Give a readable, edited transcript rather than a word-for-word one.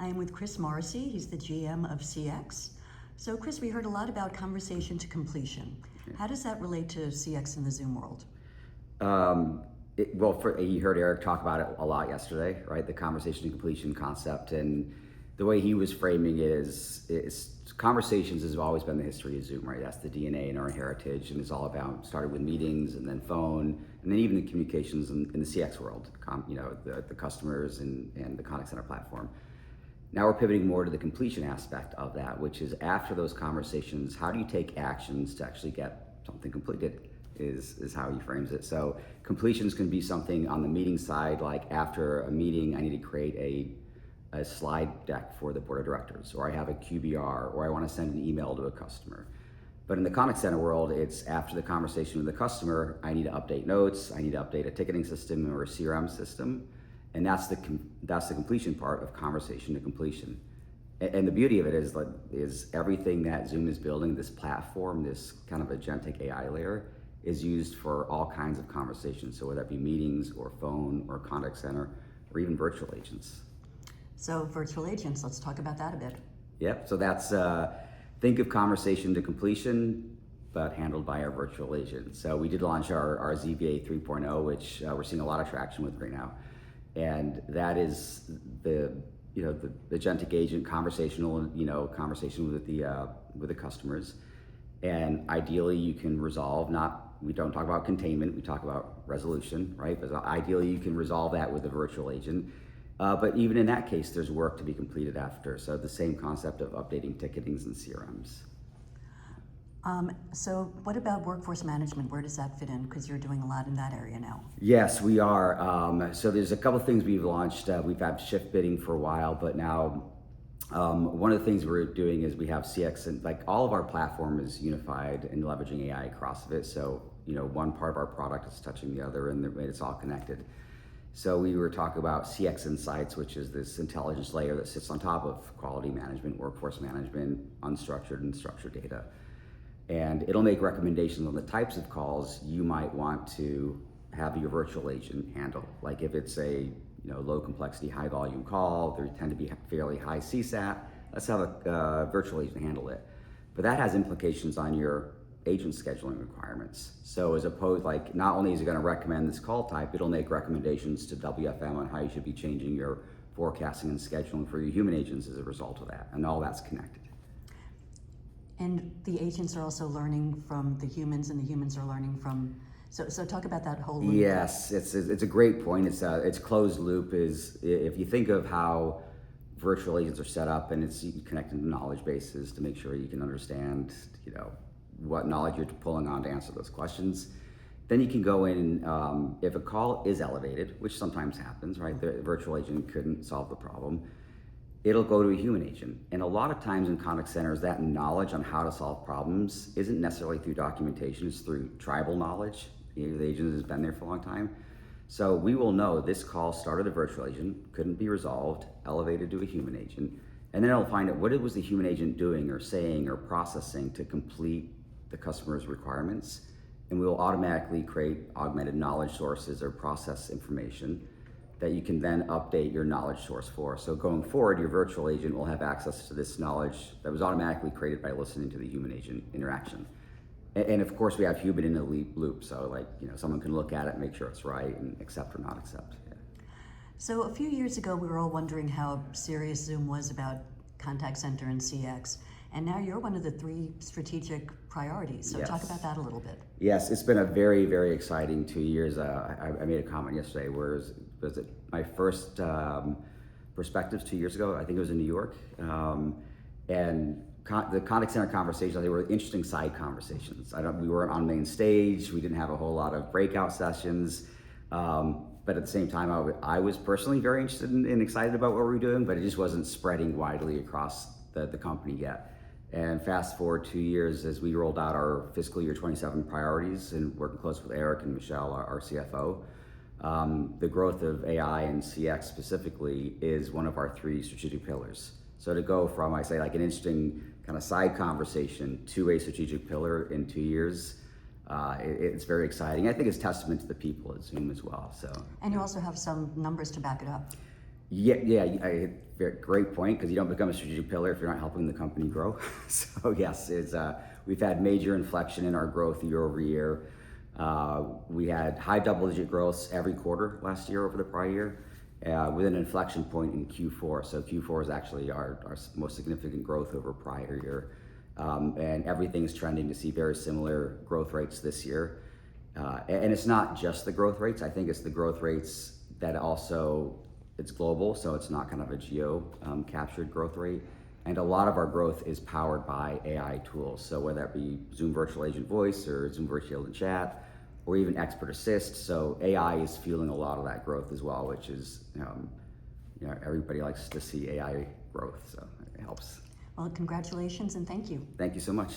I am with Chris Morrisey. He's the GM of CX. So Chris, we heard a lot about conversation to completion. How does that relate to CX in the Zoom world? You heard Eric talk about it a lot yesterday, right? The conversation to completion concept, and the way he was framing it is conversations has always been the history of Zoom, right? That's the DNA in our heritage, and it's all about started with meetings and then phone, and then even the communications in the CX world, the customers and the contact center platform. Now we're pivoting more to the completion aspect of that, which is after those conversations, how do you take actions to actually get something completed is how he frames it. So completions can be something on the meeting side, like after a meeting, I need to create a slide deck for the board of directors, or I have a QBR, or I want to send an email to a customer. But in the contact center world, it's after the conversation with the customer, I need to update notes, I need to update a ticketing system or a CRM system. And that's the completion part of conversation to completion. And the beauty of it is everything that Zoom is building, this platform, this kind of agentic AI layer, is used for all kinds of conversations. So whether that be meetings or phone or contact center or even virtual agents. So virtual agents, let's talk about that a bit. Yep, so that's, think of conversation to completion, but handled by our virtual agent. So we did launch our ZVA 3.0, which we're seeing a lot of traction with right now. And that is the agentic agent conversation with the customers. And ideally you can resolve, we don't talk about containment, we talk about resolution, right? But ideally you can resolve that with a virtual agent. But even in that case, there's work to be completed after. So the same concept of updating ticketings and CRMs. So what about workforce management? Where does that fit in? Because you're doing a lot in that area now. Yes, we are. So there's a couple of things we've launched. We've had shift bidding for a while, but now one of the things we're doing is we have CX, and like all of our platform is unified and leveraging AI across of it. So, one part of our product is touching the other and it's all connected. So we were talking about CX Insights, which is this intelligence layer that sits on top of quality management, workforce management, unstructured and structured data. And it'll make recommendations on the types of calls you might want to have your virtual agent handle. Like if it's a low complexity, high volume call, they tend to be fairly high CSAT, let's have a virtual agent handle it. But that has implications on your agent scheduling requirements. So as opposed, like not only is it gonna recommend this call type, it'll make recommendations to WFM on how you should be changing your forecasting and scheduling for your human agents as a result of that. And all that's connected. And the agents are also learning from the humans, and the humans are learning from. So talk about that whole loop. Yes, it's a great point. It's closed loop. Is if you think of how virtual agents are set up, and it's connected to knowledge bases to make sure you can understand, what knowledge you're pulling on to answer those questions. Then you can go in, if a call is elevated, which sometimes happens, right? The virtual agent couldn't solve the problem. It'll go to a human agent. And a lot of times in contact centers, that knowledge on how to solve problems isn't necessarily through documentation, it's through tribal knowledge. The agent has been there for a long time. So we will know this call started a virtual agent, couldn't be resolved, elevated to a human agent, and then it'll find out what it was the human agent doing or saying or processing to complete the customer's requirements. And we will automatically create augmented knowledge sources or process information that you can then update your knowledge source for. So going forward, your virtual agent will have access to this knowledge that was automatically created by listening to the human agent interaction. And of course we have human in the loop. So someone can look at it and make sure it's right and accept or not accept. Yeah. So a few years ago, we were all wondering how serious Zoom was about contact center and CX. And now you're one of the 3 strategic priorities. So Yes. Talk about that a little bit. Yes, it's been a very, very exciting 2 years. I made a comment yesterday where was it my first perspectives 2 years ago? I think it was in New York. And the contact center conversations, they were interesting side conversations. We weren't on main stage. We didn't have a whole lot of breakout sessions. But at the same time, I was personally very interested and excited about what we were doing, but it just wasn't spreading widely across the company yet. And fast forward 2 years as we rolled out our fiscal year 27 priorities and working close with Eric and Michelle, our CFO. The growth of AI and CX specifically is one of our 3 strategic pillars. So to go from, I say, like an interesting kind of side conversation to a strategic pillar in 2 years, it's very exciting. I think it's testament to the people at Zoom as well. So. And you also have some numbers to back it up. Great point, because you don't become a strategic pillar if you're not helping the company grow. So yes, we've had major inflection in our growth year over year. We had high double-digit growth every quarter last year over the prior year, with an inflection point in Q4. So Q4 is actually our most significant growth over prior year. And everything's trending to see very similar growth rates this year. And it's not just the growth rates. I think it's the growth rates that also, it's global, so it's not kind of a geo captured growth rate. And a lot of our growth is powered by AI tools. So whether that be Zoom Virtual Agent Voice or Zoom Virtual Agent Chat, or even Expert Assist. So AI is fueling a lot of that growth as well, which is, everybody likes to see AI growth, so it helps. Well, congratulations and thank you. Thank you so much.